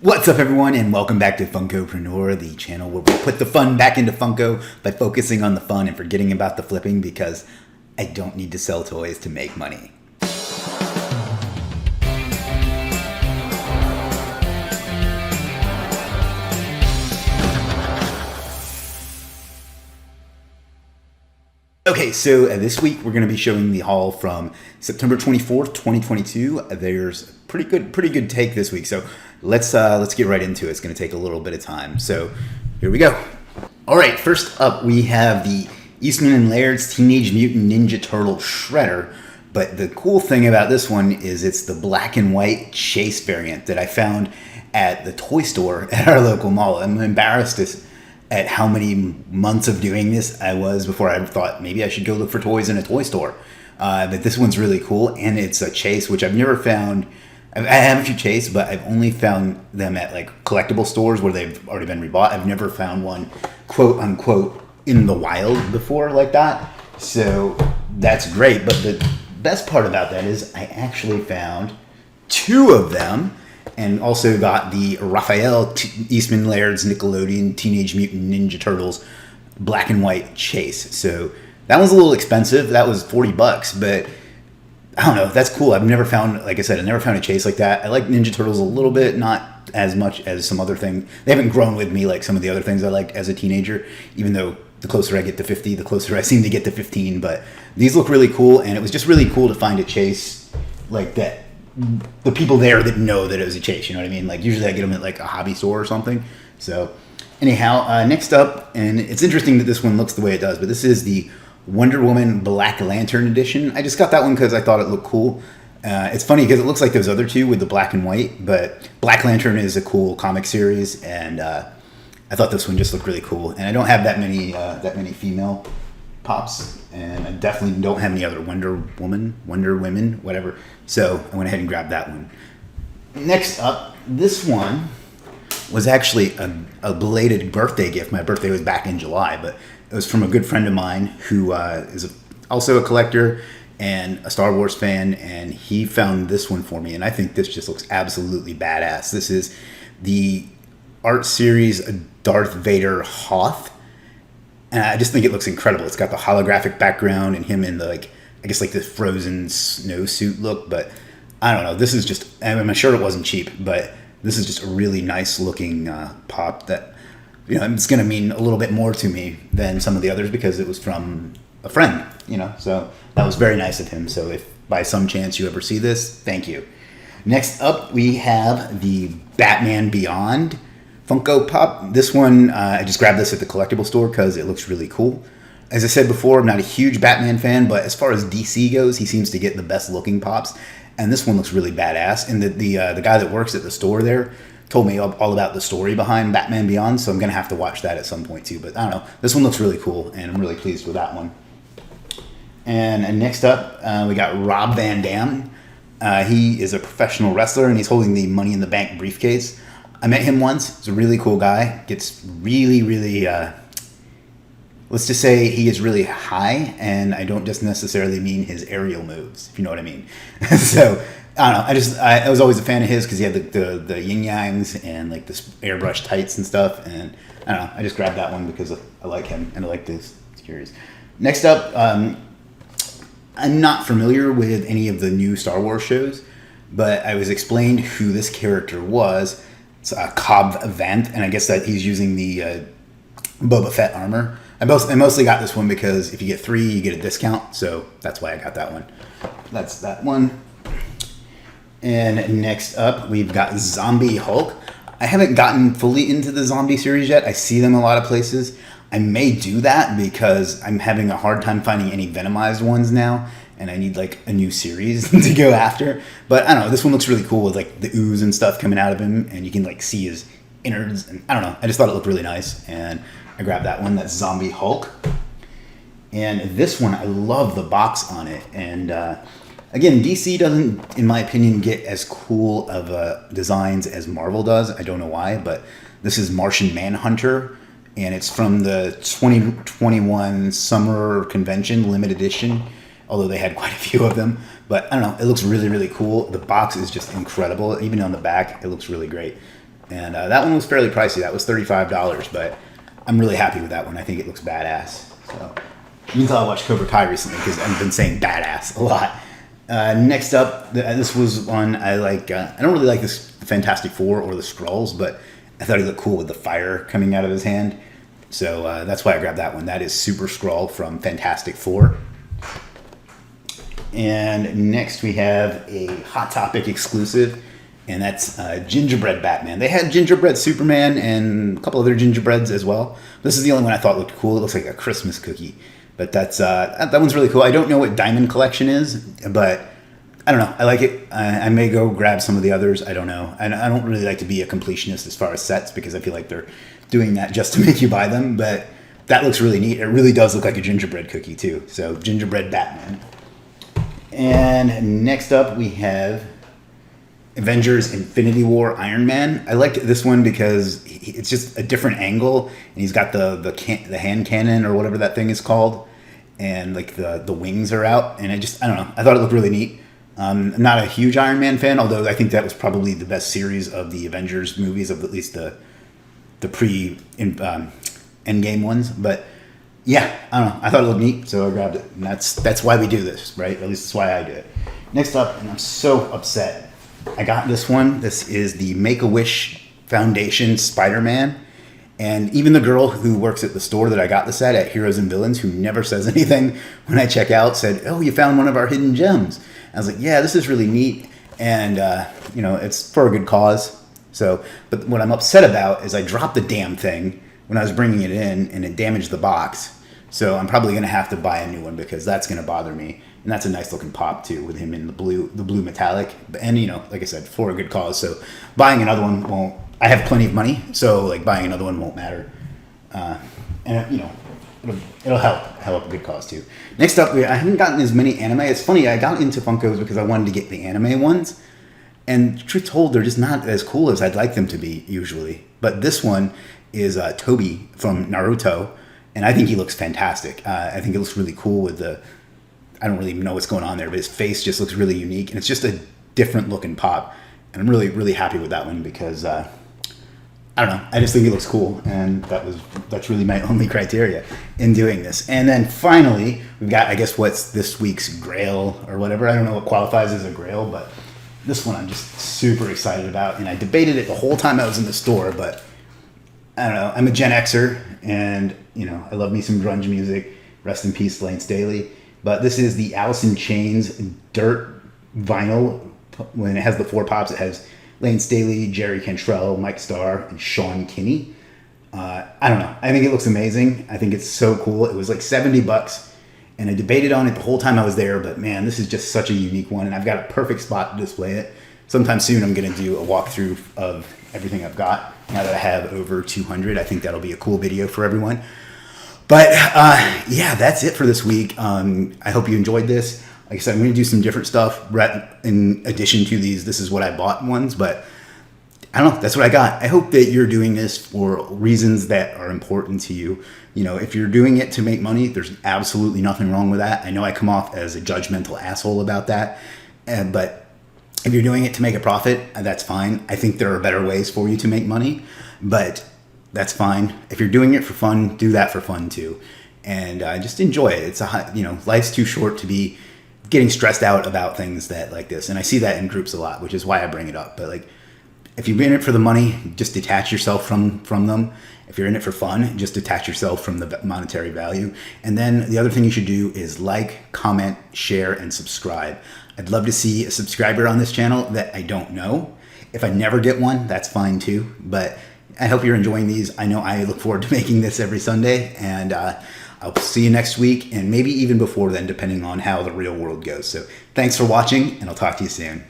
What's up, everyone, and welcome back to Funkopreneur, the channel where we put the fun back into Funko by focusing on the fun and forgetting about the flipping, because I don't need to sell toys to make money. Okay, so this week we're going to be showing the haul from September 24th, 2022. There's pretty good take this week, so let's get right into it. It's going to take a little bit of time, so here we go. All right, first up we have the Eastman and Laird's Teenage Mutant Ninja Turtle Shredder. But the cool thing about this one is it's the black and white Chase variant that I found at the toy store at our local mall. I'm embarrassed at how many months of doing this I was before I thought maybe I should go look for toys in a toy store. But this one's really cool, and it's a Chase, which I've never found. I have a few Chase, but I've only found them at like collectible stores where they've already been rebought. I've never found one, quote unquote, in the wild before like that. So that's great. But the best part about that is I actually found two of them, and also got the Raphael Eastman Laird's Nickelodeon Teenage Mutant Ninja Turtles black and white Chase. So that was a little expensive. That was $40, but I don't know. That's cool. I've never found, like I said, I've never found a Chase like that. I like Ninja Turtles a little bit, not as much as some other thing. They haven't grown with me like some of the other things I liked as a teenager, even though the closer I get to 50, the closer I seem to get to 15. But these look really cool, and it was just really cool to find a Chase like that. The people there that know that it was a Chase, you know what I mean? Like usually I get them at like a hobby store or something. So anyhow, next up, and it's interesting that this one looks the way it does, but this is the Wonder Woman Black Lantern edition. I just got that one because I thought it looked cool. It's funny because it looks like those other two with the black and white, but Black Lantern is a cool comic series, and I thought this one just looked really cool. And I don't have that many female pops, and I definitely don't have any other Wonder Women, whatever. So I went ahead and grabbed that one. Next up, this one was actually a belated birthday gift. My birthday was back in July, but it was from a good friend of mine who is also a collector and a Star Wars fan, and he found this one for me, and I think this just looks absolutely badass. This is the art series Darth Vader Hoth. And I just think it looks incredible. It's got the holographic background and him in the, like, I guess like the frozen snowsuit look. But I don't know. This is just, I'm sure it wasn't cheap, but this is just a really nice looking pop that, you know, it's going to mean a little bit more to me than some of the others because it was from a friend, you know. So that was very nice of him. So if by some chance you ever see this, thank you. Next up, we have the Batman Beyond Funko Pop. This one, I just grabbed this at the collectible store because it looks really cool. As I said before, I'm not a huge Batman fan, but as far as DC goes, he seems to get the best looking pops, and this one looks really badass. And the guy that works at the store there told me all about the story behind Batman Beyond, so I'm gonna have to watch that at some point too. But I don't know, this one looks really cool, and I'm really pleased with that one. And next up, we got Rob Van Dam. He is a professional wrestler, and he's holding the Money in the Bank briefcase. I met him once. He's a really cool guy. Gets really, let's just say he is really high, and I don't just necessarily mean his aerial moves, if you know what I mean. So, I don't know. I was always a fan of his because he had the yin-yangs and like this airbrush tights and stuff, and I don't know. I just grabbed that one because I like him, and I like this series. Next up, I'm not familiar with any of the new Star Wars shows, but I was explained who this character was. It's Cobb Vanth, and I guess that he's using the Boba Fett armor. I mostly got this one because if you get 3, you get a discount, so that's why I got that one. That's that one. And next up, we've got Zombie Hulk. I haven't gotten fully into the zombie series yet. I see them a lot of places. I may do that because I'm having a hard time finding any Venomized ones now, and I need like a new series to go after. But I don't know, this one looks really cool with like the ooze and stuff coming out of him, and you can like see his innards, and I don't know, I just thought it looked really nice, and I grabbed that one. That's Zombie Hulk. And this one, I love the box on it, and again, DC doesn't, in my opinion, get as cool of designs as Marvel does. I don't know why, but this is Martian Manhunter, and it's from the 2021 Summer Convention Limited Edition, although they had quite a few of them. But I don't know, it looks really, really cool. The box is just incredible. Even on the back, it looks really great. And that one was fairly pricey. That was $35, but I'm really happy with that one. I think it looks badass. So you can tell I watched Cobra Kai recently because I've been saying badass a lot. Next up, this was one I like. I don't really like this Fantastic Four or the Skrulls, but I thought he looked cool with the fire coming out of his hand. So that's why I grabbed that one. That is Super Skrull from Fantastic Four. And next we have a Hot Topic exclusive, and that's Gingerbread Batman. They had Gingerbread Superman and a couple other gingerbreads as well. This is the only one I thought looked cool. It looks like a Christmas cookie. But that one's really cool. I don't know what Diamond Collection is, but I don't know. I like it. I may go grab some of the others. I don't know. And I don't really like to be a completionist as far as sets because I feel like they're doing that just to make you buy them. But that looks really neat. It really does look like a gingerbread cookie too. So Gingerbread Batman. And next up we have Avengers Infinity War Iron Man. I liked this one because it's just a different angle, and he's got the hand cannon or whatever that thing is called, and like the wings are out, and I don't know. I thought it looked really neat. I'm not a huge Iron Man fan, although I think that was probably the best series of the Avengers movies, of at least the Endgame ones. But yeah, I don't know. I thought it looked neat, so I grabbed it, and that's why we do this, right? At least that's why I do it. Next up, and I'm so upset, I got this one. This is the Make-A-Wish Foundation SpiderMan. And even the girl who works at the store that I got this at Heroes and Villains, who never says anything when I check out, said, "Oh, you found one of our hidden gems." I was like, "Yeah, this is really neat." And, it's for a good cause. So, but what I'm upset about is I dropped the damn thing when I was bringing it in, and it damaged the box. So I'm probably going to have to buy a new one because that's going to bother me. And that's a nice looking pop too, with him in the blue metallic. And like I said, for a good cause. So buying another one won't. I have plenty of money, so like buying another one won't matter. And it'll help a good cause too. Next up, I haven't gotten as many anime. It's funny, I got into Funkos because I wanted to get the anime ones. And truth told, they're just not as cool as I'd like them to be usually. But this one is Toby from Naruto, and I think he looks fantastic. I think it looks really cool with I don't really know what's going on there, but his face just looks really unique, and it's just a different looking pop. And I'm really, really happy with that one because I don't know, I just think he looks cool, and that's really my only criteria in doing this. And then finally, we've got, I guess, what's this week's Grail or whatever. I don't know what qualifies as a Grail, but this one I'm just super excited about, and I debated it the whole time I was in the store, but I don't know. I'm a Gen Xer, and I love me some grunge music. Rest in peace, Lane Staley. But this is the Alice in Chains Dirt vinyl. When it has the 4 pops, it has Lane Staley, Jerry Cantrell, Mike Starr, and Sean Kinney. I don't know. I think it looks amazing. I think it's so cool. It was like $70, and I debated on it the whole time I was there. But man, this is just such a unique one, and I've got a perfect spot to display it. Sometime soon, I'm going to do a walkthrough of everything I've got. Now that I have over 200, I think that'll be a cool video for everyone. But yeah, that's it for this week. I hope you enjoyed this. Like I said, I'm going to do some different stuff in addition to these. This is what I bought ones, but I don't know. That's what I got. I hope that you're doing this for reasons that are important to you. If you're doing it to make money, there's absolutely nothing wrong with that. I know I come off as a judgmental asshole about that, but if you're doing it to make a profit, that's fine. I think there are better ways for you to make money, but that's fine. If you're doing it for fun, do that for fun too, and just enjoy it. It's life's too short to be getting stressed out about things like this, and I see that in groups a lot, which is why I bring it up. But like, if you're in it for the money, just detach yourself from them. If you're in it for fun, just detach yourself from the monetary value. And then the other thing you should do is like, comment, share, and subscribe. I'd love to see a subscriber on this channel that I don't know. If I never get one, that's fine too. But I hope you're enjoying these. I know I look forward to making this every Sunday, and I'll see you next week, and maybe even before then, depending on how the real world goes. So thanks for watching, and I'll talk to you soon.